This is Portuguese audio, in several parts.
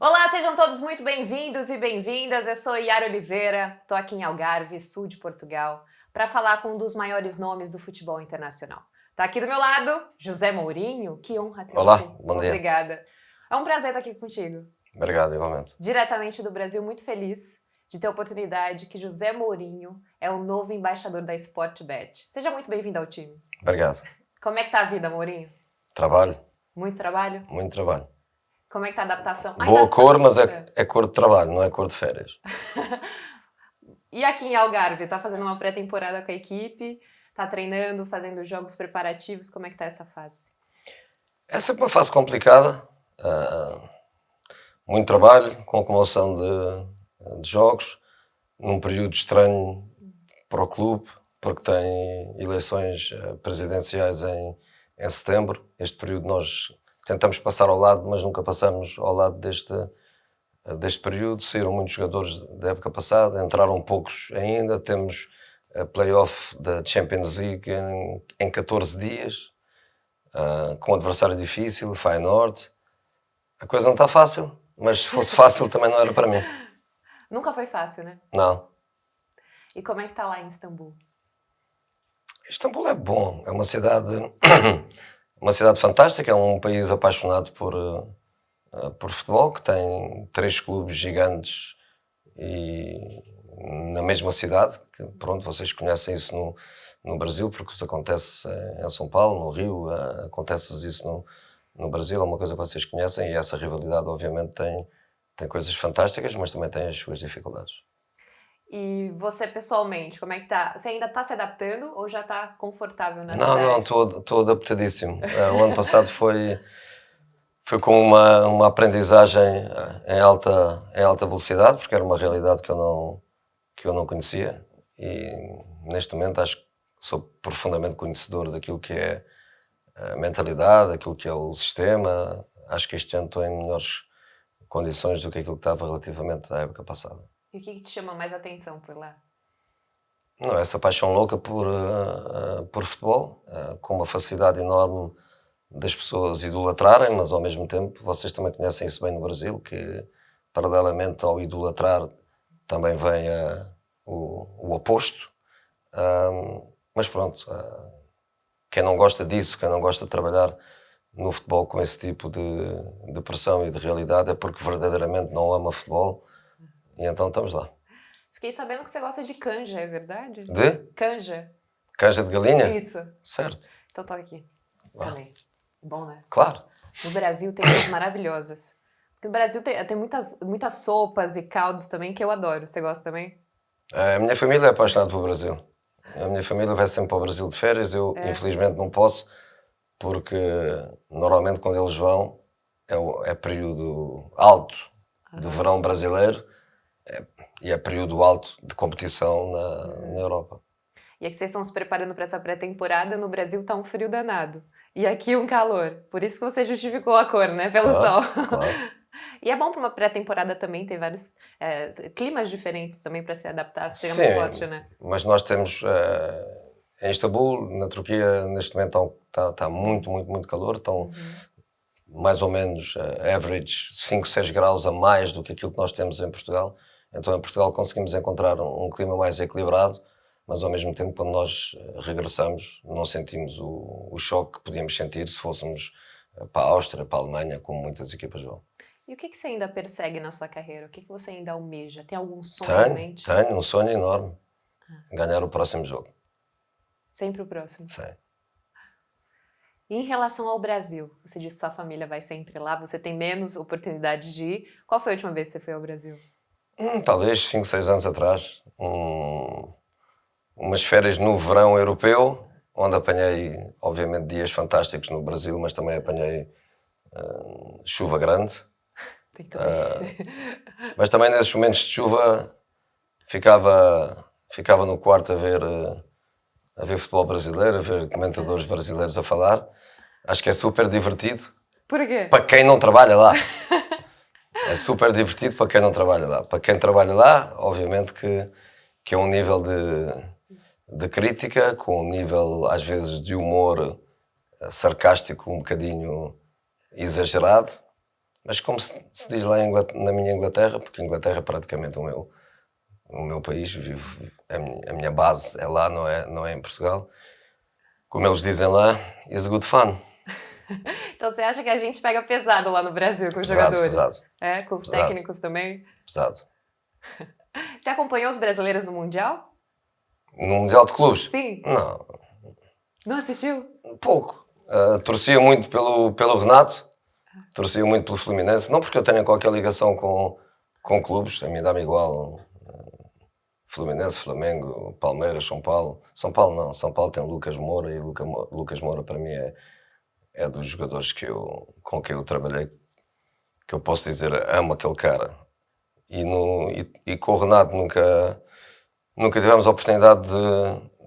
Olá, sejam todos muito bem-vindos e bem-vindas. Eu sou Yara Oliveira, estou aqui em Algarve, sul de Portugal, para falar com um dos maiores nomes do futebol internacional. Está aqui do meu lado, José Mourinho. Que honra tê-lo Olá, aqui. bom dia. Obrigada. É um prazer estar aqui contigo. Obrigado, igualmente. Diretamente do Brasil, muito feliz de ter a oportunidade que José Mourinho é o novo embaixador da Sportbet. Seja muito bem-vindo ao time. Obrigado. Como é que tá a vida, Mourinho? Trabalho, Muito trabalho? muito trabalho. Como é que tá a adaptação? Boa cor, mas é cor de trabalho, não é cor de férias. E aqui em Algarve, tá fazendo uma pré-temporada com a equipe, tá treinando, fazendo jogos preparativos, como é que tá essa fase? É sempre uma fase complicada, muito trabalho, com acumulação de jogos, num período estranho para o clube, porque tem eleições presidenciais em setembro. Este período nós tentamos passar ao lado, mas nunca passamos ao lado deste período. Saíram muitos jogadores da época passada, entraram poucos ainda. Temos a play-off da Champions League em 14 dias, com um adversário difícil, Feyenoord. A coisa não está fácil, mas se fosse fácil também não era para mim. Nunca foi fácil, né? Não. E como é que tá lá em Istambul? Istambul é bom, é uma cidade fantástica, é um país apaixonado por futebol, que tem 3 clubes gigantes e na mesma cidade, que pronto, vocês conhecem isso no Brasil, porque isso acontece em São Paulo, no Rio, acontece-vos isso no Brasil, é uma coisa que vocês conhecem, e essa rivalidade obviamente tem coisas fantásticas, mas também tem as suas dificuldades. E você pessoalmente, como é que tá? Você ainda tá se adaptando ou já tá confortável na Não, cidade? estou adaptadíssimo. O ano passado foi com uma aprendizagem em alta velocidade, porque era uma realidade que eu não conhecia, e neste momento acho que sou profundamente conhecedor daquilo que é a mentalidade, daquilo que é o sistema. Acho que este ano estou em melhores condições do que aquilo que estava relativamente à época passada. E o que te chama mais atenção por lá? Não, essa paixão louca por futebol, com uma facilidade enorme das pessoas idolatrarem, mas ao mesmo tempo vocês também conhecem isso bem no Brasil, que paralelamente ao idolatrar também vem o oposto. Mas pronto, quem não gosta disso, quem não gosta de trabalhar no futebol com esse tipo de pressão e de realidade, é porque verdadeiramente não ama futebol, e então estamos lá. Fiquei sabendo que você gosta de canja, é verdade? De Canja. canja de galinha? Isso. Certo, Então tô aqui também. Bom, né? claro. No Brasil tem coisas maravilhosas. No Brasil tem muitas sopas e caldos também que eu adoro. Você gosta também? A minha família é apaixonada pelo Brasil. A minha família vai sempre para o Brasil de férias. Eu, infelizmente, não posso, porque normalmente quando eles vão é período alto de verão brasileiro, e é período alto de competição na Europa. E aqui vocês estão se preparando para essa pré-temporada, no Brasil tá um frio danado. E aqui um calor. Por isso que você justificou a cor, né? Pelo Claro, sol. claro. E é bom para uma pré-temporada também ter vários climas diferentes também para se adaptar, Sim, chegamos forte, né? mas nós temos em Istambul, na Turquia, neste momento está muito, muito, muito calor. Estão mais ou menos average 5, 6 graus a mais do que aquilo que nós temos em Portugal. Então em Portugal conseguimos encontrar um clima mais equilibrado, mas ao mesmo tempo quando nós regressamos não sentimos o choque que podíamos sentir se fôssemos para a Áustria, para a Alemanha, como muitas equipas vão. E o que você ainda persegue na sua carreira? O que você ainda almeja? Tem algum sonho em mente? Tenho um sonho enorme, ganhar o próximo jogo. Sempre o próximo. Sim. E em relação ao Brasil, você disse que sua família vai sempre lá, você tem menos oportunidade de ir. Qual foi a última vez que você foi ao Brasil? Talvez 5, 6 anos atrás, umas férias no verão europeu, onde apanhei, obviamente, dias fantásticos no Brasil, mas também apanhei chuva grande. Tem também. Mas também nesses momentos de chuva ficava no quarto a ver futebol brasileiro, a ver comentadores brasileiros a falar. Acho que é super divertido Por quê? para quem não trabalha lá. É super divertido para quem não trabalha lá. Para quem trabalha lá, obviamente que é um nível de crítica, com um nível às vezes de humor sarcástico um bocadinho exagerado, Mas como se diz lá na minha Inglaterra, porque a Inglaterra é praticamente o meu país, a minha base é lá, não é em Portugal. Como eles dizem lá, is good fun. Então você acha que a gente pega pesado lá no Brasil com os Pesado, jogadores? pesado. É, com os Pesado. técnicos também? Pesado. Você acompanhou os brasileiros no Mundial? No Mundial de Clubes? Sim. Não, Não assistiu? pouco. Torcia muito pelo Renato, torcia muito pelo Fluminense, não porque eu tenha qualquer ligação com clubes, a mim dá-me igual. Fluminense, Flamengo, Palmeiras, São Paulo. São Paulo não, São Paulo tem Lucas Moura e Lucas Moura para mim é dos jogadores com quem eu trabalhei, que eu posso dizer, amo aquele cara. E com o Renato nunca tivemos a oportunidade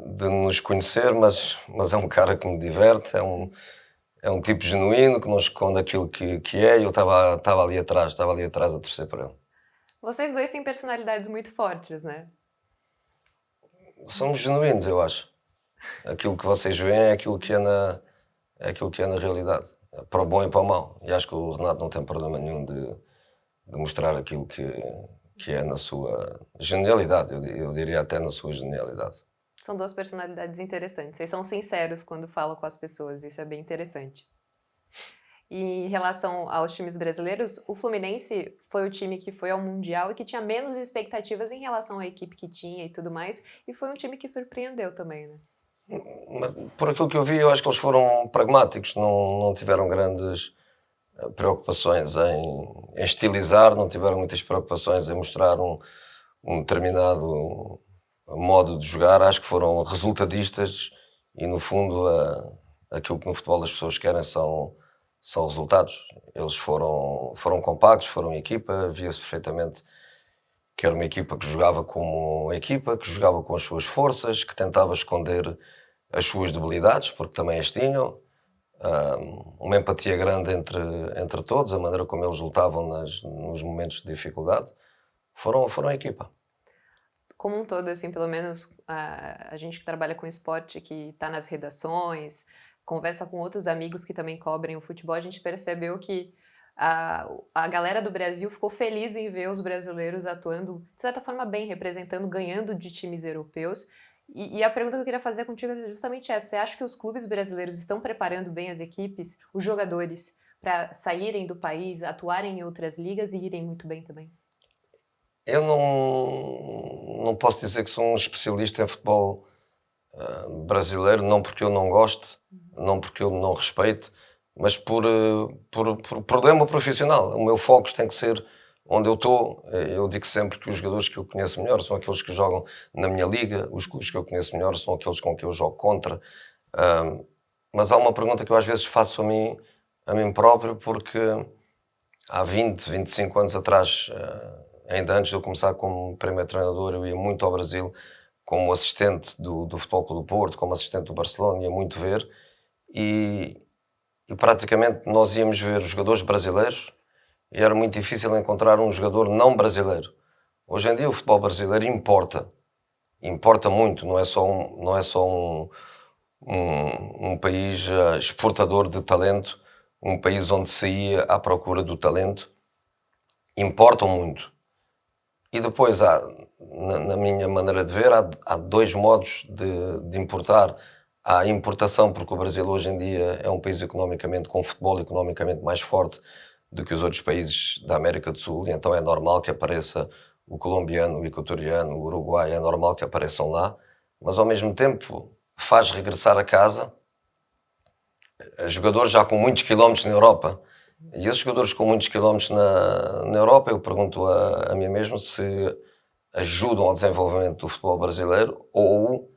de nos conhecer, mas é um cara que me diverte, é um tipo genuíno, que não esconde aquilo que é, e eu estava ali atrás a torcer por ele. Vocês dois têm personalidades muito fortes, né? Somos genuínos, eu acho. Aquilo que vocês veem é aquilo que é na realidade, para o bom e para o mau. E acho que o Renato não tem problema nenhum de mostrar aquilo que é na sua genialidade, eu diria até na sua genialidade. São duas personalidades interessantes. Vocês são sinceros quando falam com as pessoas, isso é bem interessante. E em relação aos times brasileiros, o Fluminense foi o time que foi ao Mundial e que tinha menos expectativas em relação à equipe que tinha e tudo mais, e foi um time que surpreendeu também, né? Mas por aquilo que eu vi, eu acho que eles foram pragmáticos, não tiveram grandes preocupações em estilizar, não tiveram muitas preocupações em mostrar um determinado modo de jogar. Acho que foram resultadistas e, no fundo, aquilo que no futebol as pessoas querem são resultados. Eles foram compactos, foram equipa, via-se perfeitamente que era uma equipa que jogava como equipa, que jogava com as suas forças, que tentava esconder as suas debilidades, porque também as tinham. Uma empatia grande entre todos, a maneira como eles lutavam nos momentos de dificuldade. Foram a equipa. Como um todo, assim, pelo menos a gente que trabalha com esporte, que está nas redações, conversa com outros amigos que também cobrem o futebol, a gente percebeu que a galera do Brasil ficou feliz em ver os brasileiros atuando, de certa forma, bem, representando, ganhando de times europeus. E a pergunta que eu queria fazer contigo é justamente essa. Você acha que os clubes brasileiros estão preparando bem as equipes, os jogadores, para saírem do país, atuarem em outras ligas e irem muito bem também? Eu não posso dizer que sou um especialista em futebol brasileiro, não porque eu não goste, não porque eu não respeite, mas por problema profissional. O meu foco tem que ser onde eu estou. Eu digo sempre que os jogadores que eu conheço melhor são aqueles que jogam na minha liga, os clubes que eu conheço melhor são aqueles com que eu jogo contra. Mas há uma pergunta que eu às vezes faço a mim próprio, porque há 25 anos atrás, ainda antes de eu começar como primeiro treinador, eu ia muito ao Brasil como assistente do Futebol Clube do Porto, como assistente do Barcelona, ia muito ver, e praticamente nós íamos ver os jogadores brasileiros e era muito difícil encontrar um jogador não brasileiro. Hoje em dia o futebol brasileiro importa muito, não é só um país exportador de talento, um país onde se ia à procura do talento. Importam muito. E depois na minha maneira de ver, há dois modos de importar. Há a importação, porque o Brasil hoje em dia é um país economicamente, com futebol economicamente mais forte do que os outros países da América do Sul, e então é normal que apareça o colombiano, o equatoriano, o uruguai, é normal que apareçam lá, mas ao mesmo tempo faz regressar a casa jogadores já com muitos quilómetros na Europa. E esses jogadores com muitos quilómetros na Europa, eu pergunto a mim mesmo se ajudam ao desenvolvimento do futebol brasileiro ou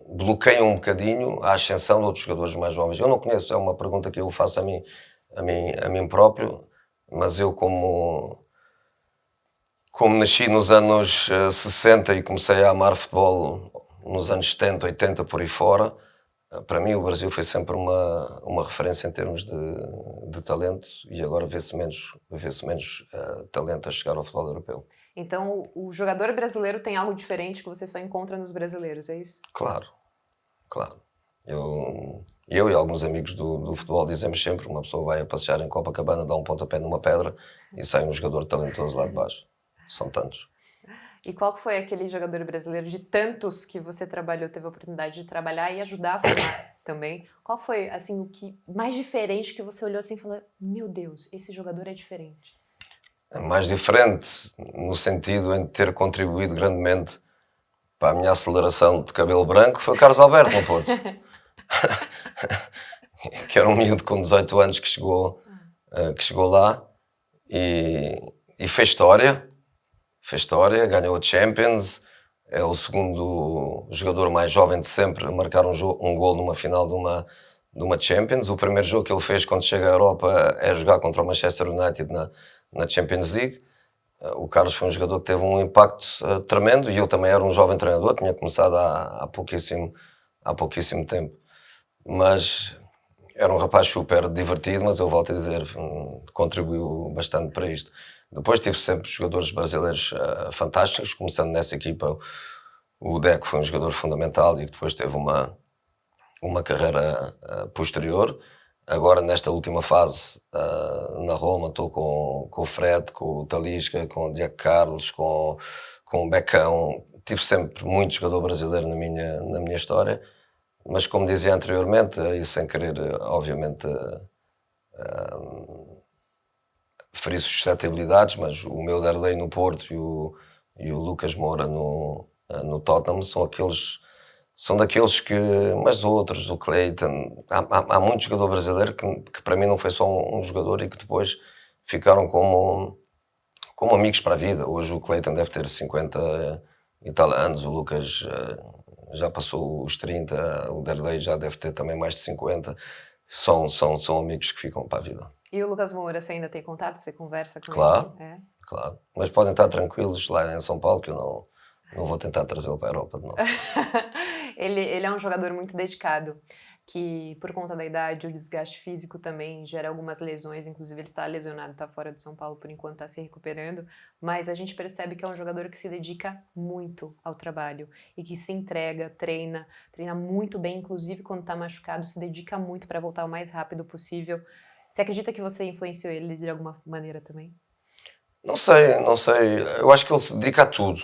bloqueiam um bocadinho a ascensão de outros jogadores mais jovens. Eu não conheço, é uma pergunta que eu faço a mim próprio, mas eu como nasci nos anos 60 e comecei a amar futebol nos anos 70, 80, por aí fora, para mim o Brasil foi sempre uma referência em termos de talento, e agora vê-se menos talento a chegar ao futebol europeu. Então o jogador brasileiro tem algo diferente que você só encontra nos brasileiros, é isso? Claro. Eu Eu e alguns amigos do futebol dizemos sempre, uma pessoa vai a passear em Copacabana, dá um pontapé numa pedra e sai um jogador talentoso lá de baixo. São tantos. E qual que foi aquele jogador brasileiro de tantos que você trabalhou, teve a oportunidade de trabalhar e ajudar a formar também? Qual foi, assim, o que mais diferente que você olhou assim e falou, meu Deus, esse jogador é diferente? É mais diferente no sentido em ter contribuído grandemente para a minha aceleração de cabelo branco foi o Carlos Alberto no Porto. Que era um miúdo com 18 anos que chegou lá e fez história, ganhou a Champions, é o segundo jogador mais jovem de sempre a marcar um gol numa final de uma Champions. O primeiro jogo que ele fez quando chega à Europa é jogar contra o Manchester United na Champions League. O Carlos foi um jogador que teve um impacto tremendo e eu também era um jovem treinador, tinha começado há pouquíssimo tempo. Mas era um rapaz super divertido, mas eu volto a dizer, contribuiu bastante para isto. Depois tive sempre jogadores brasileiros fantásticos, começando nessa equipa. O Deco foi um jogador fundamental e que depois teve uma carreira posterior. Agora, nesta última fase, na Roma, estou com o Fred, com o Talisca, com o Diego Carlos, com o Becão. Tive sempre muito jogador brasileiro na minha história. Mas, como dizia anteriormente, e sem querer, obviamente, ferir suscetibilidades, mas o meu Darley no Porto e o Lucas Moura no Tottenham são daqueles que, mas outros, o Clayton, há muito jogador brasileiro que para mim não foi só um jogador e que depois ficaram como amigos para a vida. Hoje o Clayton deve ter 50 e tal anos, o Lucas já passou os 30, o Darley já deve ter também mais de 50. São amigos que ficam para a vida. E o Lucas Moura, você ainda tem contato? Você conversa com Claro, ele? É? claro. Mas podem estar tranquilos lá em São Paulo que eu não vou tentar trazê-lo para a Europa de novo. Ele é um jogador muito dedicado, que por conta da idade, o desgaste físico também gera algumas lesões, inclusive ele está lesionado, está fora do São Paulo por enquanto, está se recuperando, mas a gente percebe que é um jogador que se dedica muito ao trabalho e que se entrega, treina muito bem, inclusive quando está machucado, se dedica muito para voltar o mais rápido possível. Você acredita que você influenciou ele de alguma maneira também? Não sei. Eu acho que ele se dedica a tudo.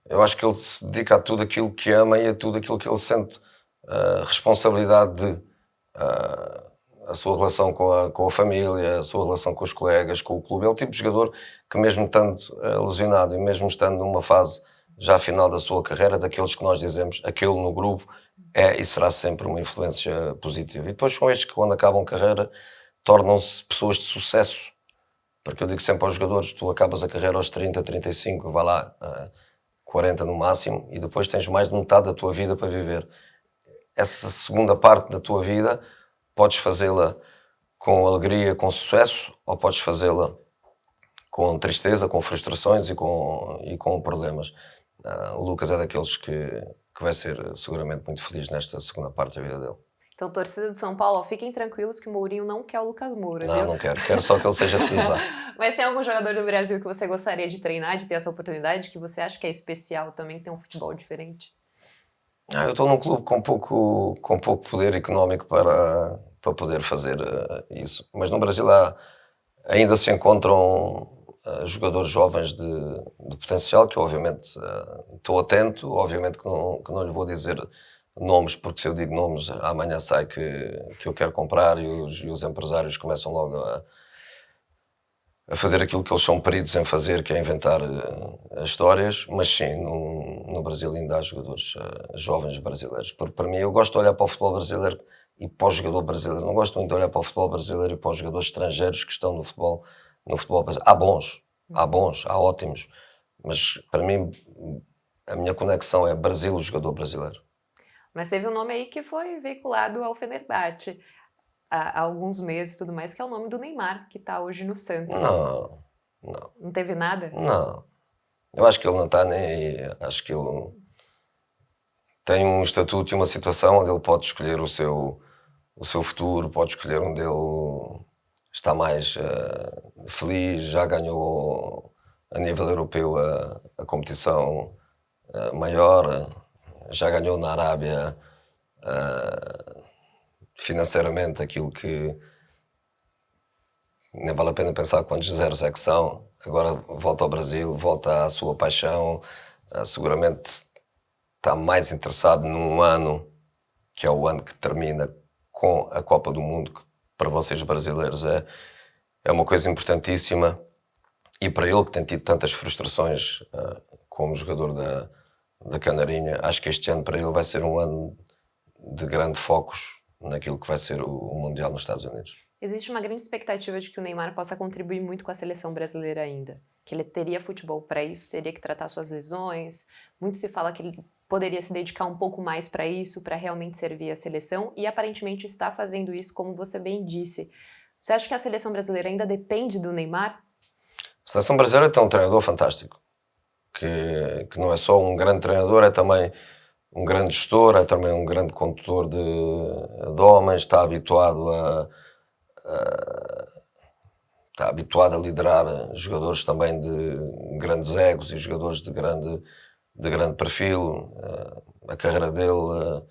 Eu acho que ele se dedica a tudo aquilo que ama e a tudo aquilo que ele sente responsabilidade de. A sua relação com a família, a sua relação com os colegas, com o clube. É o tipo de jogador que mesmo estando lesionado e mesmo estando numa fase já final da sua carreira, daqueles que nós dizemos, aquele no grupo, é e será sempre uma influência positiva. E depois são estes que quando acabam a carreira tornam-se pessoas de sucesso. Porque eu digo sempre aos jogadores, tu acabas a carreira aos 30, 35, vai lá, 40 no máximo, e depois tens mais de metade da tua vida para viver. Essa segunda parte da tua vida podes fazê-la com alegria, com sucesso, ou podes fazê-la com tristeza, com frustrações e com problemas. O Lucas é daqueles que vai ser seguramente muito feliz nesta segunda parte da vida dele. Então, torcida do São Paulo, fiquem tranquilos que o Mourinho não quer o Lucas Moura, viu? Não quero. Quero só que ele seja feliz lá. Mas tem algum jogador do Brasil que você gostaria de treinar, de ter essa oportunidade, que você acha que é especial também, que tem um futebol diferente? Eu estou num clube com pouco poder económico para poder fazer isso. Mas no Brasil ainda se encontram jogadores jovens de potencial, que obviamente estou atento, obviamente que não lhe vou dizer nomes, porque se eu digo nomes, amanhã sai que eu quero comprar e os empresários começam logo a fazer aquilo que eles são peritos em fazer, que é inventar as histórias, mas sim, no Brasil ainda há jogadores jovens brasileiros. Porque para mim, eu gosto de olhar para o futebol brasileiro e para o jogador brasileiro. Não gosto muito de olhar para o futebol brasileiro e para os jogadores estrangeiros que estão no futebol brasileiro. Há bons, há ótimos, mas para mim, a minha conexão é Brasil, o jogador brasileiro. Mas teve um nome aí que foi veiculado ao Fenerbahçe há alguns meses e tudo mais, que é o nome do Neymar, que está hoje no Santos. Não. Não teve nada? Não. Eu acho que ele não está nem aí. Acho que ele tem um estatuto e uma situação onde ele pode escolher o seu futuro, pode escolher onde ele está mais feliz, já ganhou a nível europeu a competição maior, já ganhou na Arábia financeiramente aquilo que nem vale a pena pensar quantos zeros é que são. Agora volta ao Brasil, volta à sua paixão, seguramente está mais interessado num ano que é o ano que termina com a Copa do Mundo, que para vocês brasileiros é uma coisa importantíssima, e para ele que tem tido tantas frustrações como jogador da Canarinha, acho que este ano para ele vai ser um ano de grande focos naquilo que vai ser o Mundial nos Estados Unidos. Existe uma grande expectativa de que o Neymar possa contribuir muito com a seleção brasileira ainda, que ele teria futebol para isso, teria que tratar suas lesões. Muito se fala que ele poderia se dedicar um pouco mais para isso, para realmente servir a seleção, e aparentemente está fazendo isso, como você bem disse. Você acha que a seleção brasileira ainda depende do Neymar? A seleção brasileira tem um treinador fantástico, que não é só um grande treinador, é também um grande gestor, é também um grande condutor de homens, está habituado a liderar jogadores também de grandes egos e jogadores de grande perfil. A carreira dele,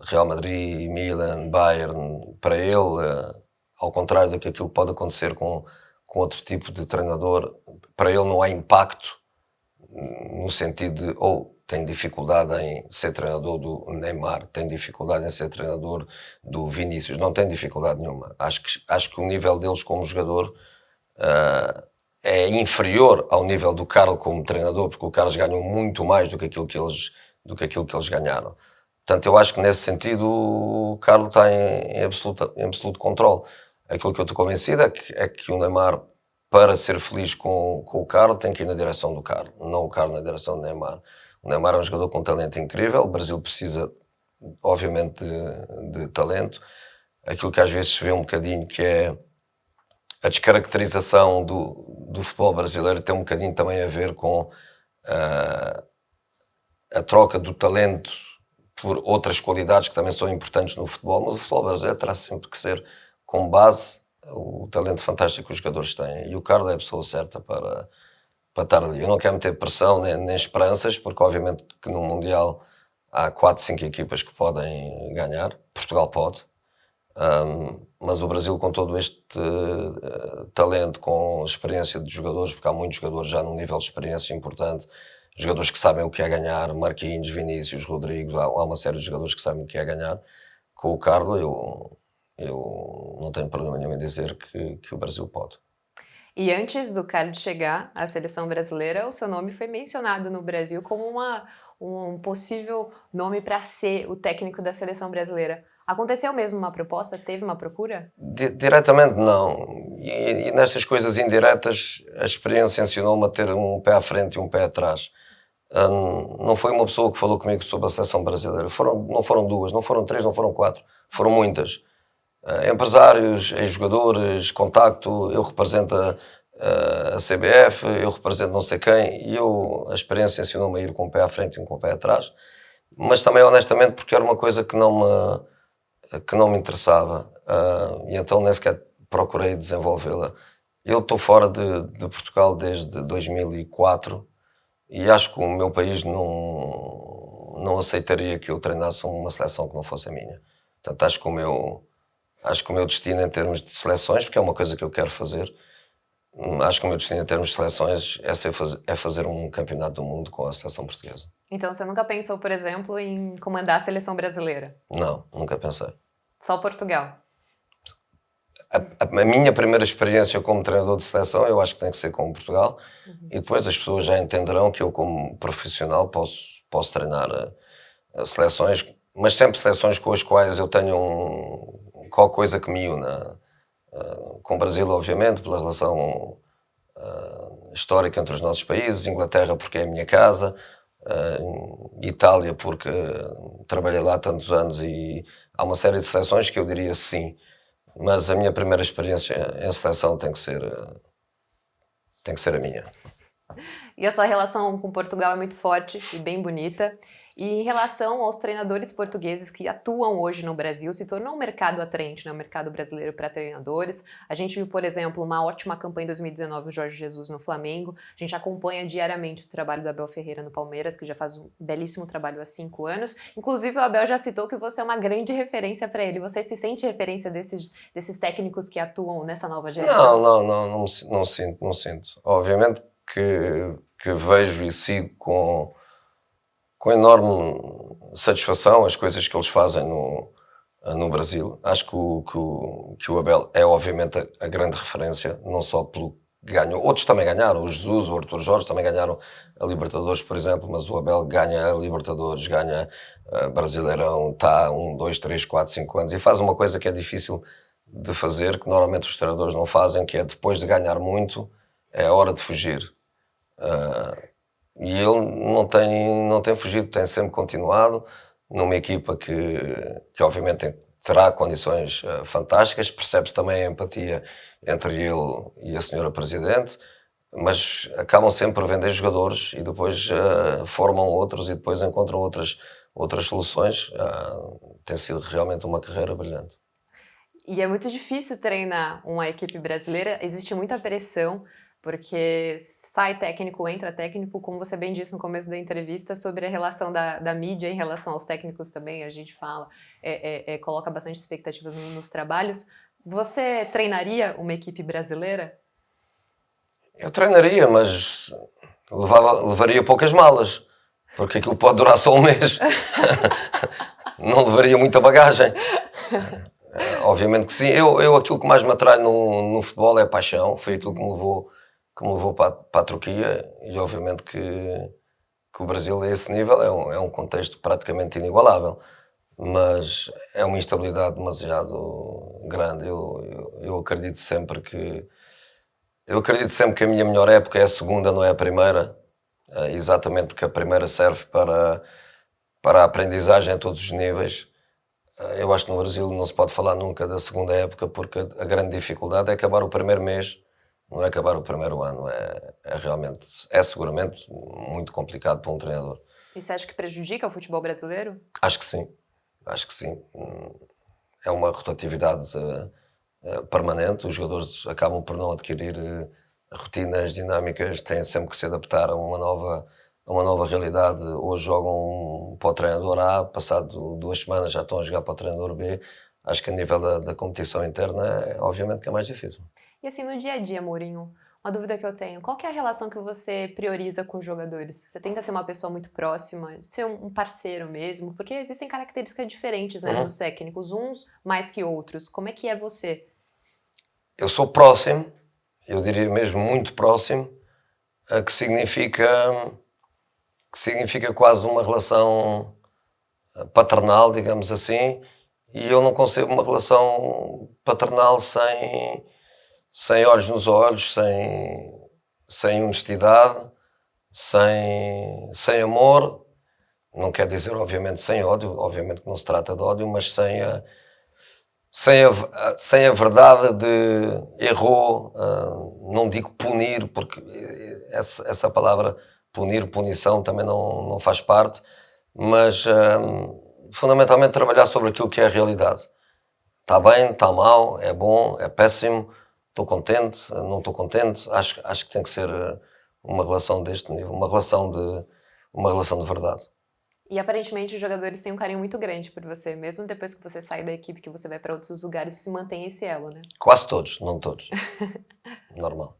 Real Madrid, Milan, Bayern, para ele, ao contrário daquilo que pode acontecer com outro tipo de treinador, para ele não há impacto no sentido de tem dificuldade em ser treinador do Neymar, tem dificuldade em ser treinador do Vinícius, não tem dificuldade nenhuma. Acho que o nível deles como jogador é inferior ao nível do Carlos como treinador, porque o Carlos ganhou muito mais do que aquilo que eles ganharam. Portanto, eu acho que nesse sentido o Carlos está em absoluto controle. Aquilo que eu estou convencido é que o Neymar, para ser feliz com o Carlos, tem que ir na direção do Carlos, não o Carlos na direção do Neymar. O Neymar é um jogador com um talento incrível, o Brasil precisa, obviamente, de talento. Aquilo que às vezes se vê um bocadinho que é a descaracterização do futebol brasileiro tem um bocadinho também a ver com a troca do talento por outras qualidades que também são importantes no futebol, mas o futebol brasileiro terá sempre que ser com base o talento fantástico que os jogadores têm, e o Carlos é a pessoa certa para estar ali. Eu não quero meter pressão nem esperanças, porque obviamente que no Mundial há 4, 5 equipas que podem ganhar, Portugal pode, mas o Brasil, com todo este talento, com experiência de jogadores, porque há muitos jogadores já num nível de experiência importante, jogadores que sabem o que é ganhar, Marquinhos, Vinícius, Rodrigo, há uma série de jogadores que sabem o que é ganhar. Com o Carlos eu não tenho problema nenhum em dizer que o Brasil pode. E antes do Carlos chegar à seleção brasileira, o seu nome foi mencionado no Brasil como um possível nome para ser o técnico da seleção brasileira. Aconteceu mesmo uma proposta? Teve uma procura? Diretamente não. E nestas coisas indiretas, a experiência ensinou-me a ter um pé à frente e um pé atrás. Não foi uma pessoa que falou comigo sobre a seleção brasileira. Não foram 2, não foram 3, não foram 4. Foram muitas. Empresários, ex-jogadores, contacto, eu represento a CBF, eu represento não sei quem, e a experiência ensinou-me a ir com o pé à frente e com o pé atrás, mas também honestamente porque era uma coisa que não me interessava, e então nem sequer procurei desenvolvê-la. Eu estou fora de Portugal desde 2004 e acho que o meu país não aceitaria que eu treinasse uma seleção que não fosse a minha. Portanto, acho que o meu destino em termos de seleções, porque é uma coisa que eu quero fazer, acho que o meu destino em termos de seleções é fazer um campeonato do mundo com a seleção portuguesa. Então você nunca pensou, por exemplo, em comandar a seleção brasileira? Não, nunca pensei. Só Portugal? A minha primeira experiência como treinador de seleção eu acho que tem que ser com Portugal, e depois as pessoas já entenderão que eu como profissional posso treinar seleções, mas sempre seleções com as quais eu tenho qualquer coisa que me una. Com o Brasil, obviamente, pela relação histórica entre os nossos países, Inglaterra porque é a minha casa, Itália porque trabalhei lá há tantos anos, e há uma série de seleções que eu diria sim, mas a minha primeira experiência em seleção tem que ser a minha. E a sua relação com Portugal é muito forte e bem bonita. E em relação aos treinadores portugueses que atuam hoje no Brasil, se tornou um mercado atraente, né? O mercado brasileiro para treinadores. A gente viu, por exemplo, uma ótima campanha em 2019, o Jorge Jesus no Flamengo. A gente acompanha diariamente o trabalho do Abel Ferreira no Palmeiras, que já faz um belíssimo trabalho há 5 anos. Inclusive, o Abel já citou que você é uma grande referência para ele. Você se sente referência desses técnicos que atuam nessa nova geração? Não sinto, não sinto. Obviamente que vejo e sigo com enorme satisfação as coisas que eles fazem no Brasil. Acho que o Abel é obviamente a grande referência, não só pelo que ganhou. Outros também ganharam, o Jesus, o Arthur Jorge também ganharam a Libertadores, por exemplo, mas o Abel ganha a Libertadores, ganha a Brasileirão, está 1, 2, 3, 4, 5 anos e faz uma coisa que é difícil de fazer, que normalmente os treinadores não fazem, que é depois de ganhar muito, é a hora de fugir. E ele não tem fugido, tem sempre continuado numa equipa que obviamente terá condições fantásticas, percebe-se também a empatia entre ele e a senhora Presidente, mas acabam sempre por vender jogadores e depois formam outros e depois encontram outras soluções. Tem sido realmente uma carreira brilhante. E é muito difícil treinar uma equipe brasileira, existe muita pressão, porque sai técnico, entra técnico, como você bem disse no começo da entrevista, sobre a relação da mídia em relação aos técnicos também, a gente fala, coloca bastante expectativas nos trabalhos. Você treinaria uma equipe brasileira? Eu treinaria, mas levaria poucas malas, porque aquilo pode durar só um mês. Não levaria muita bagagem. Obviamente que sim. Eu aquilo que mais me atrai no futebol é a paixão. Foi aquilo que me levou para a Turquia e obviamente que o Brasil a esse nível é um contexto praticamente inigualável, mas é uma instabilidade demasiado grande. Eu acredito sempre que a minha melhor época é a segunda, não é a primeira, exatamente porque a primeira serve para a aprendizagem a todos os níveis. Eu acho que no Brasil não se pode falar nunca da segunda época, porque a grande dificuldade é acabar o primeiro mês, não é acabar o primeiro ano. É seguramente muito complicado para um treinador. E você acha que prejudica o futebol brasileiro? Acho que sim. É uma rotatividade permanente, os jogadores acabam por não adquirir rotinas dinâmicas, têm sempre que se adaptar a uma nova realidade. Hoje jogam para o treinador A, passado 2 semanas já estão a jogar para o treinador B. Acho que a nível da competição interna, obviamente que é mais difícil. E assim, no dia a dia, Mourinho, uma dúvida que eu tenho, qual que é a relação que você prioriza com os jogadores? Você tenta ser uma pessoa muito próxima, ser um parceiro mesmo? Porque existem características diferentes, né, dos técnicos, uns mais que outros. Como é que é você? Eu sou próximo, eu diria mesmo muito próximo, que significa quase uma relação paternal, digamos assim, e eu não concebo uma relação paternal sem olhos nos olhos, sem honestidade, sem amor. Não quer dizer, obviamente, sem ódio, obviamente que não se trata de ódio, mas sem a verdade de errou, não digo punir, porque essa palavra punir, punição também não faz parte, mas fundamentalmente trabalhar sobre aquilo que é a realidade. Está bem, está mal, é bom, é péssimo, estou contente, não estou contente. Acho que tem que ser uma relação deste nível, uma relação de verdade. E aparentemente os jogadores têm um carinho muito grande por você, mesmo depois que você sai da equipe, que você vai para outros lugares, se mantém esse elo, né? Quase todos, não todos. Normal.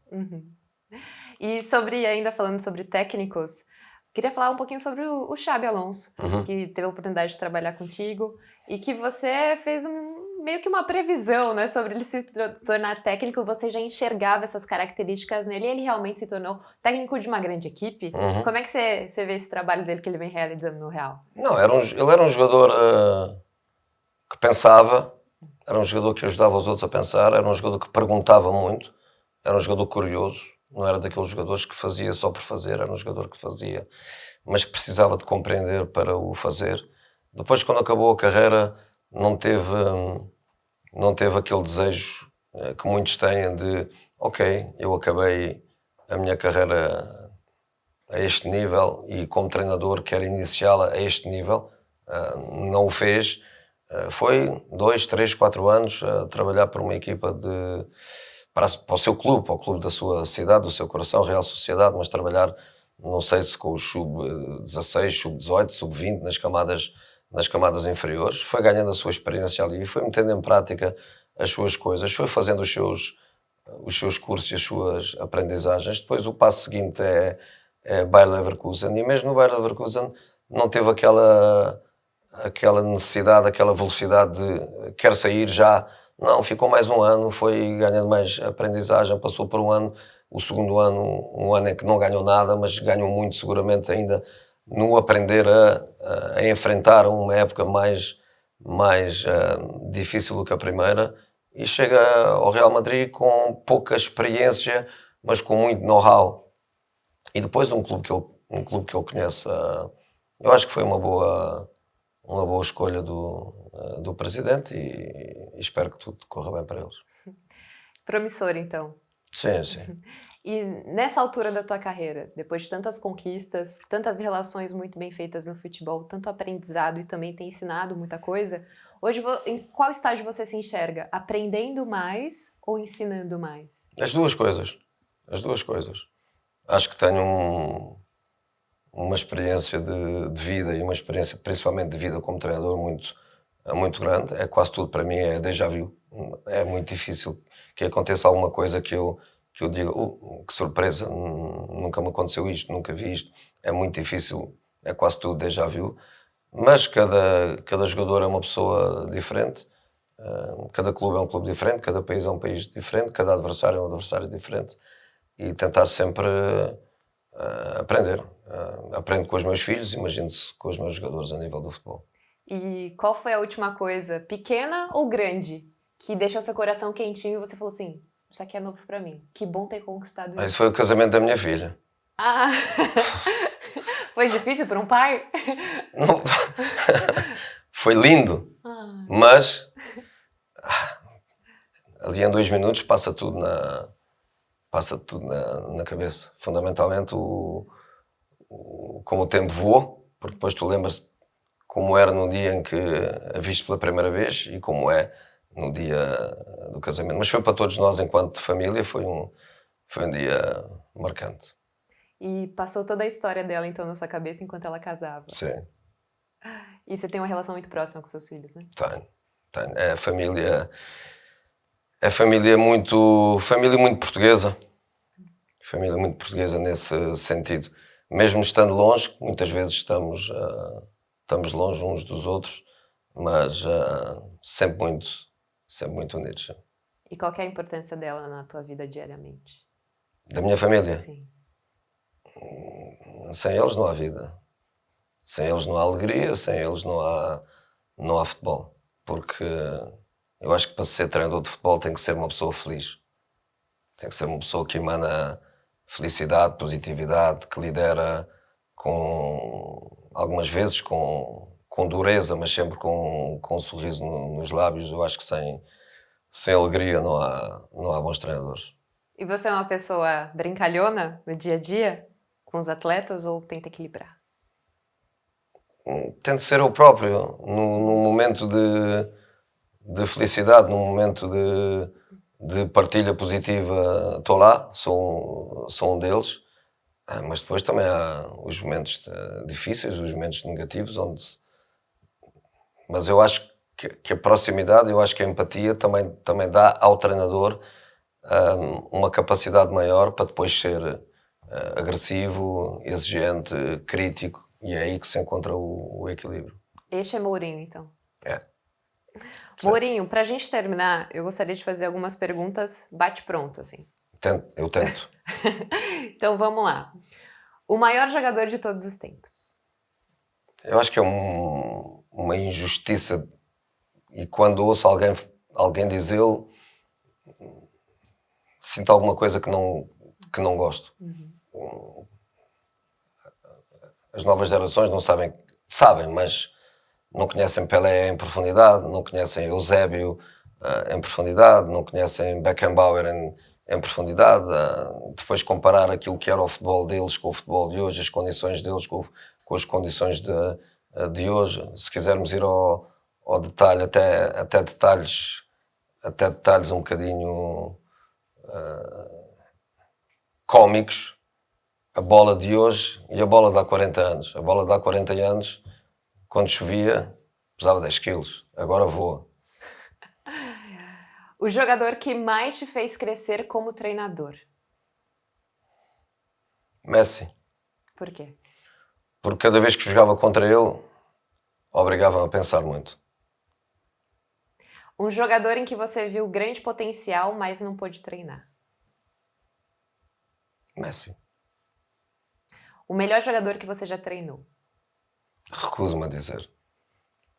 E ainda falando sobre técnicos, queria falar um pouquinho sobre o Xabi Alonso, que teve a oportunidade de trabalhar contigo e que você fez meio que uma previsão, né, sobre ele se tornar técnico. Você já enxergava essas características nele e ele realmente se tornou técnico de uma grande equipe. Como é que você vê esse trabalho dele que ele vem realizando no Real? Não, ele era um jogador que pensava, era um jogador que ajudava os outros a pensar, era um jogador que perguntava muito, era um jogador curioso, não era daqueles jogadores que fazia só por fazer, era um jogador que fazia, mas que precisava de compreender para o fazer. Depois, quando acabou a carreira, não teve aquele desejo que muitos têm de ok, eu acabei a minha carreira a este nível e como treinador quer iniciá-la a este nível. Não o fez. Foi 2, 3, 4 anos a trabalhar para uma equipa para o seu clube, para o clube da sua cidade, do seu coração, Real Sociedade, mas trabalhar, não sei se com o sub-16, sub-18, sub-20, nas camadas inferiores. Foi ganhando a sua experiência ali, foi metendo em prática as suas coisas, foi fazendo os seus cursos e as suas aprendizagens. Depois o passo seguinte é Bayer Leverkusen, e mesmo no Bayer Leverkusen não teve aquela necessidade, aquela velocidade de quer sair já. Não, ficou mais um ano, foi ganhando mais aprendizagem, passou por um ano, o segundo ano, um ano em que não ganhou nada, mas ganhou muito seguramente ainda no aprender a enfrentar uma época mais difícil do que a primeira, e chega ao Real Madrid com pouca experiência, mas com muito know-how. E depois um clube que eu conheço, eu acho que foi uma boa escolha do presidente, e espero que tudo corra bem para eles. Promissor, então. Sim, sim. E nessa altura da tua carreira, depois de tantas conquistas, tantas relações muito bem feitas no futebol, tanto aprendizado e também tem ensinado muita coisa, hoje em qual estágio você se enxerga? Aprendendo mais ou ensinando mais? As duas coisas. Acho que tenho uma experiência de vida e uma experiência principalmente de vida como treinador muito grande. É quase tudo para mim é déjà vu. É muito difícil que aconteça alguma coisa que eu diga, que surpresa, nunca me aconteceu isto, nunca vi isto. É muito difícil, é quase tudo déjà vu. Mas cada jogador é uma pessoa diferente, cada clube é um clube diferente, cada país é um país diferente, cada adversário é um adversário diferente, e tentar sempre aprender. Aprendo com os meus filhos, imagino-se com os meus jogadores a nível do futebol. E qual foi a última coisa, pequena ou grande, que deixou seu coração quentinho e você falou assim, isso aqui é novo pra mim, que bom ter conquistado isso? Isso foi o casamento da minha filha. Ah, foi difícil para um pai? Não. Foi lindo, mas ali em 2 minutos passa tudo na cabeça. Fundamentalmente como o tempo voou, porque depois tu lembras como era no dia em que a viste pela primeira vez e como é no dia do casamento. Mas foi para todos nós, enquanto família, foi um dia marcante. E passou toda a história dela, então, na sua cabeça enquanto ela casava? Sim. E você tem uma relação muito próxima com seus filhos, né? Tenho. É família muito portuguesa. Família muito portuguesa nesse sentido. Mesmo estando longe, muitas vezes estamos longe uns dos outros, mas sempre muito unidos. Sim. E qual que é a importância dela na tua vida diariamente? Da minha família? Sim. Sem eles não há vida. Sem eles não há alegria, sem eles não há futebol. Porque eu acho que para ser treinador de futebol tem que ser uma pessoa feliz. Tem que ser uma pessoa que emana felicidade, positividade, que lidera algumas vezes com dureza, mas sempre com um sorriso nos lábios. Eu acho que sem alegria não há bons treinadores. E você é uma pessoa brincalhona no dia a dia com os atletas ou tenta equilibrar? Tento ser eu próprio. Num momento de felicidade, num momento de partilha positiva, estou lá, sou um deles. Mas depois também há os momentos difíceis, os momentos negativos, mas eu acho que a proximidade, eu acho que a empatia também dá ao treinador uma capacidade maior para depois ser agressivo, exigente, crítico, e é aí que se encontra o equilíbrio. Este é Mourinho, então? É. Mourinho, para a gente terminar, eu gostaria de fazer algumas perguntas bate-pronto, assim. Eu tento. Então vamos lá. O maior jogador de todos os tempos? Eu acho que é uma injustiça, e quando ouço alguém dizê-lo, sinto alguma coisa que não gosto. As novas gerações não sabem, mas não conhecem Pelé em profundidade, não conhecem Eusébio em profundidade, não conhecem Beckenbauer em profundidade, depois comparar aquilo que era o futebol deles com o futebol de hoje, as condições deles com as condições de hoje. Se quisermos ir ao detalhe, até detalhes um bocadinho cómicos, a bola de hoje e a bola de há 40 anos. A bola de há 40 anos, quando chovia, pesava 10 quilos, agora voa. O jogador que mais te fez crescer como treinador? Messi. Por quê? Porque cada vez que jogava contra ele, obrigava-me a pensar muito. Um jogador em que você viu grande potencial, mas não pôde treinar? Messi. O melhor jogador que você já treinou? Recuso-me a dizer.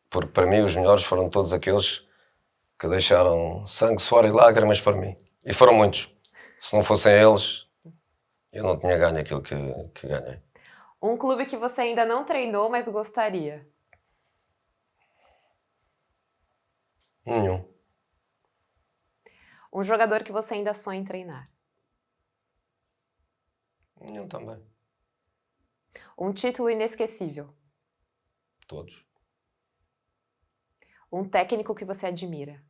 Porque para mim os melhores foram todos aqueles que deixaram sangue, suor e lágrimas para mim. E foram muitos. Se não fossem eles, eu não tinha ganho aquilo que ganhei. Um clube que você ainda não treinou, mas gostaria? Nenhum. Um jogador que você ainda sonha em treinar? Nenhum também. Um título inesquecível? Todos. Um técnico que você admira?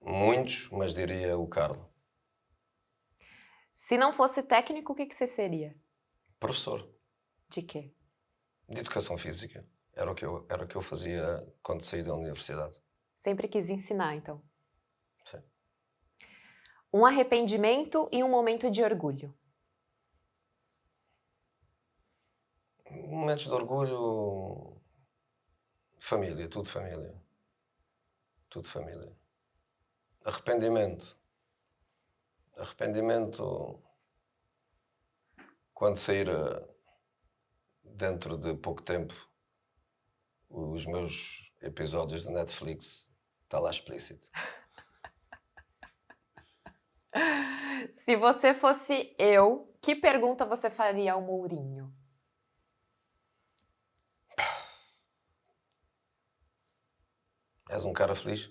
Muitos, mas diria o Carlo. Se não fosse técnico, o que você seria? Professor De quê? de educação física. Era o que eu fazia quando saí da universidade. Sempre quis ensinar, então. Sim. Um arrependimento e um momento de orgulho? Momentos de orgulho, família, tudo família. Tudo família. Arrependimento, quando sair dentro de pouco tempo os meus episódios da Netflix, está lá explícito. Se você fosse eu, que pergunta você faria ao Mourinho? És um cara feliz?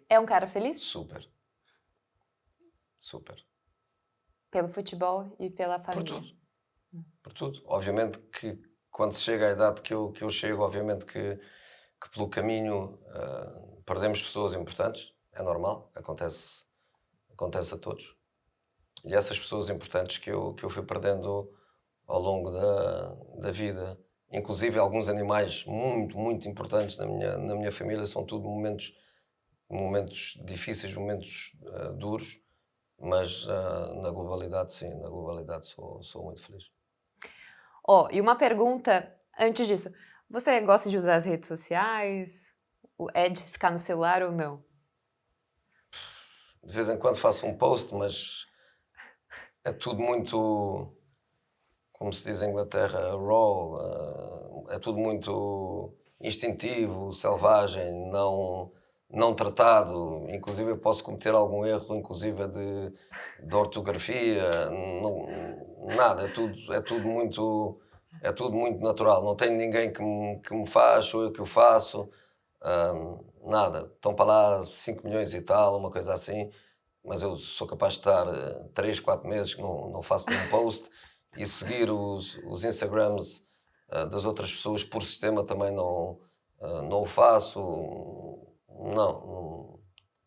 É um cara feliz? Super. Super. Pelo futebol e pela Por família? tudo. Por tudo. Obviamente que quando se chega à idade que eu chego, obviamente que pelo caminho perdemos pessoas importantes. É normal, acontece a todos. E essas pessoas importantes que eu fui perdendo ao longo da vida, inclusive alguns animais muito, muito importantes na minha família, são tudo momentos difíceis, momentos duros, mas na globalidade, sim, na globalidade sou muito feliz. E uma pergunta antes disso. Você gosta de usar as redes sociais? É de ficar no celular ou não? De vez em quando faço um post, mas é tudo muito, como se diz em Inglaterra, raw, é tudo muito instintivo, selvagem, não tratado. Inclusive eu posso cometer algum erro, inclusive de ortografia, nada, é tudo muito natural. Não tenho ninguém que me faz, sou eu que o faço, nada. Estão para lá 5 milhões e tal, uma coisa assim, mas eu sou capaz de estar 3, 4 meses que não faço nenhum post e seguir os Instagrams das outras pessoas por sistema também não o faço.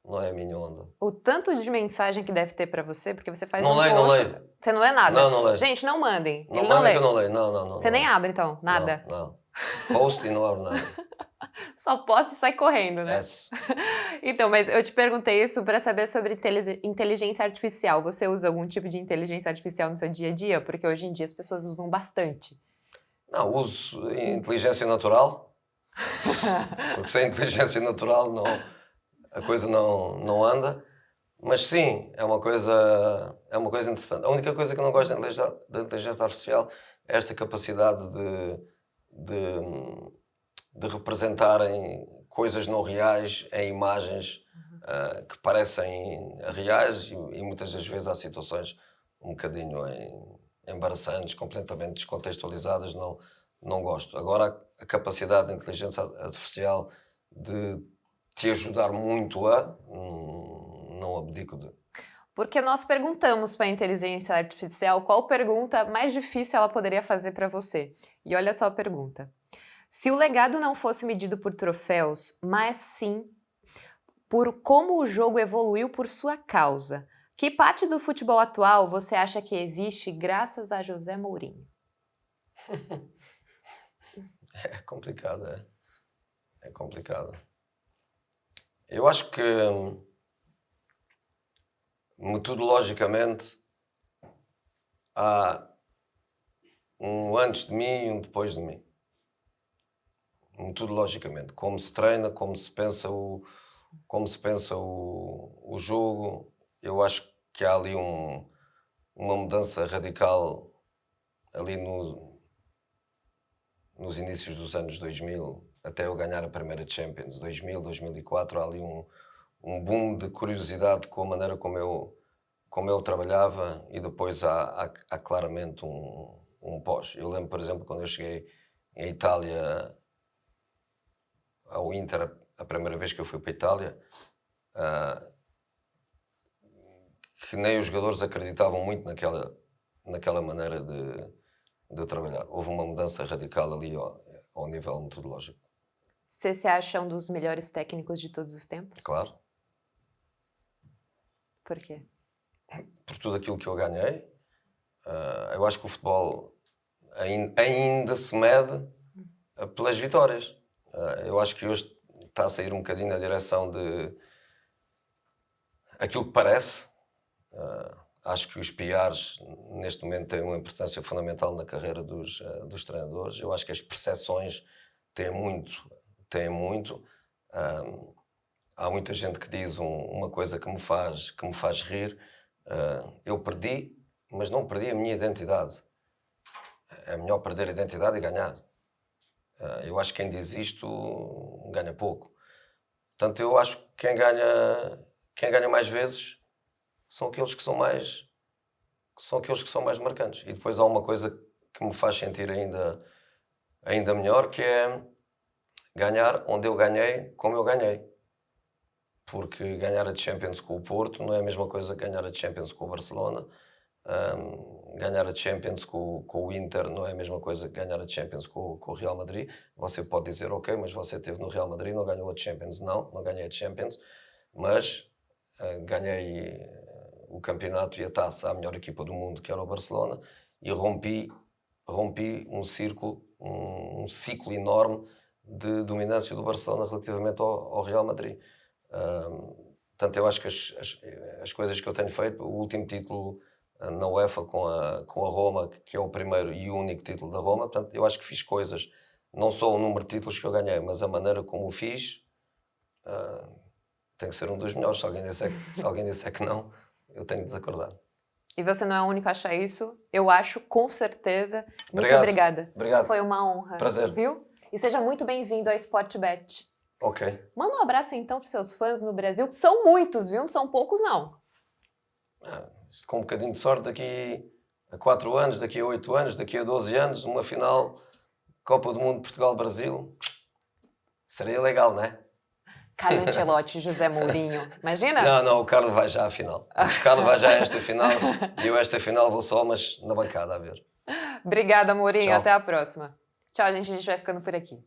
Não é a minha onda. O tanto de mensagem que deve ter pra você, porque você faz Não um leio, post... não leio. Você não lê nada? Não leio. Gente, não mandem. Não Ele não mandem lê. que eu não leio. Não. Você nem abre, então? Nada? Não. Post e não abro nada. Só posta e sai correndo, né? Yes. Então, mas eu te perguntei isso para saber sobre inteligência artificial. Você usa algum tipo de inteligência artificial no seu dia a dia? Porque hoje em dia as pessoas usam bastante. Não, uso inteligência natural. Porque sem inteligência natural a coisa não anda. Mas sim, é uma coisa interessante. A única coisa que eu não gosto da inteligência artificial é esta capacidade de representarem coisas não reais em imagens que parecem reais e muitas das vezes há situações um bocadinho embaraçantes, completamente descontextualizadas, não gosto. Agora, a capacidade da inteligência artificial de te ajudar muito não abdico de... Porque nós perguntamos para a inteligência artificial qual pergunta mais difícil ela poderia fazer para você. E olha só a pergunta. Se o legado não fosse medido por troféus, mas sim por como o jogo evoluiu por sua causa, que parte do futebol atual você acha que existe graças a José Mourinho? É complicado, é. É complicado. Eu acho que, metodologicamente, há um antes de mim e um depois de mim. Metodologicamente. Como se treina, como se pensa o jogo. Eu acho que há ali uma mudança radical ali nos inícios dos anos 2000, até eu ganhar a primeira Champions, 2000, 2004, há ali um boom de curiosidade com a maneira como eu trabalhava, e depois há claramente um pós. Eu lembro, por exemplo, quando eu cheguei em Itália ao Inter, a primeira vez que eu fui para a Itália, que nem os jogadores acreditavam muito naquela maneira de trabalhar. Houve uma mudança radical ali ao nível metodológico. Você se acha um dos melhores técnicos de todos os tempos? Claro. Por quê? Por tudo aquilo que eu ganhei. Eu acho que o futebol ainda se mede pelas vitórias. Eu acho que hoje está a sair um bocadinho na direção de aquilo que parece. Acho que os PRs neste momento têm uma importância fundamental na carreira dos treinadores. Eu acho que as percepções têm muito. Há muita gente que diz uma coisa que me faz rir. Eu perdi, mas não perdi a minha identidade. É melhor perder a identidade e ganhar. Eu acho que quem diz isto ganha pouco. Portanto, eu acho que quem ganha mais vezes são aqueles que são mais marcantes. E depois há uma coisa que me faz sentir ainda melhor, que é ganhar onde eu ganhei, como eu ganhei. Porque ganhar a Champions com o Porto não é a mesma coisa que ganhar a Champions com o Barcelona. Ganhar a Champions com o Inter não é a mesma coisa que ganhar a Champions com o Real Madrid. Você pode dizer, ok, mas você esteve no Real Madrid, não ganhou a Champions. Não ganhei a Champions, mas ganhei o campeonato e a taça à melhor equipa do mundo, que era o Barcelona, e rompi um ciclo enorme de dominância do Barcelona relativamente ao Real Madrid. Portanto, eu acho que as coisas que eu tenho feito, o último título na UEFA com a Roma, que é o primeiro e único título da Roma, portanto, eu acho que fiz coisas, não só o número de títulos que eu ganhei, mas a maneira como o fiz, tem que ser um dos melhores. Se alguém disser que não, eu tenho de desacordar. E você não é o único a achar isso, eu acho, com certeza. Muito obrigada. Obrigado. Foi uma honra. Prazer. Viu? E seja muito bem-vindo à Sportbet. Ok. Manda um abraço então para os seus fãs no Brasil, que são muitos, viu? Não são poucos, não. Com um bocadinho de sorte, daqui a 4 anos, daqui a 8 anos, daqui a 12 anos, uma final Copa do Mundo Portugal-Brasil, seria legal, não é? Carlo Ancelotti, José Mourinho, imagina? Não, o Carlo vai já à final. O Carlo vai já a esta final e eu a esta final vou só, mas na bancada a ver. Obrigada, Mourinho. Tchau. Até a próxima. Tchau, gente. A gente vai ficando por aqui.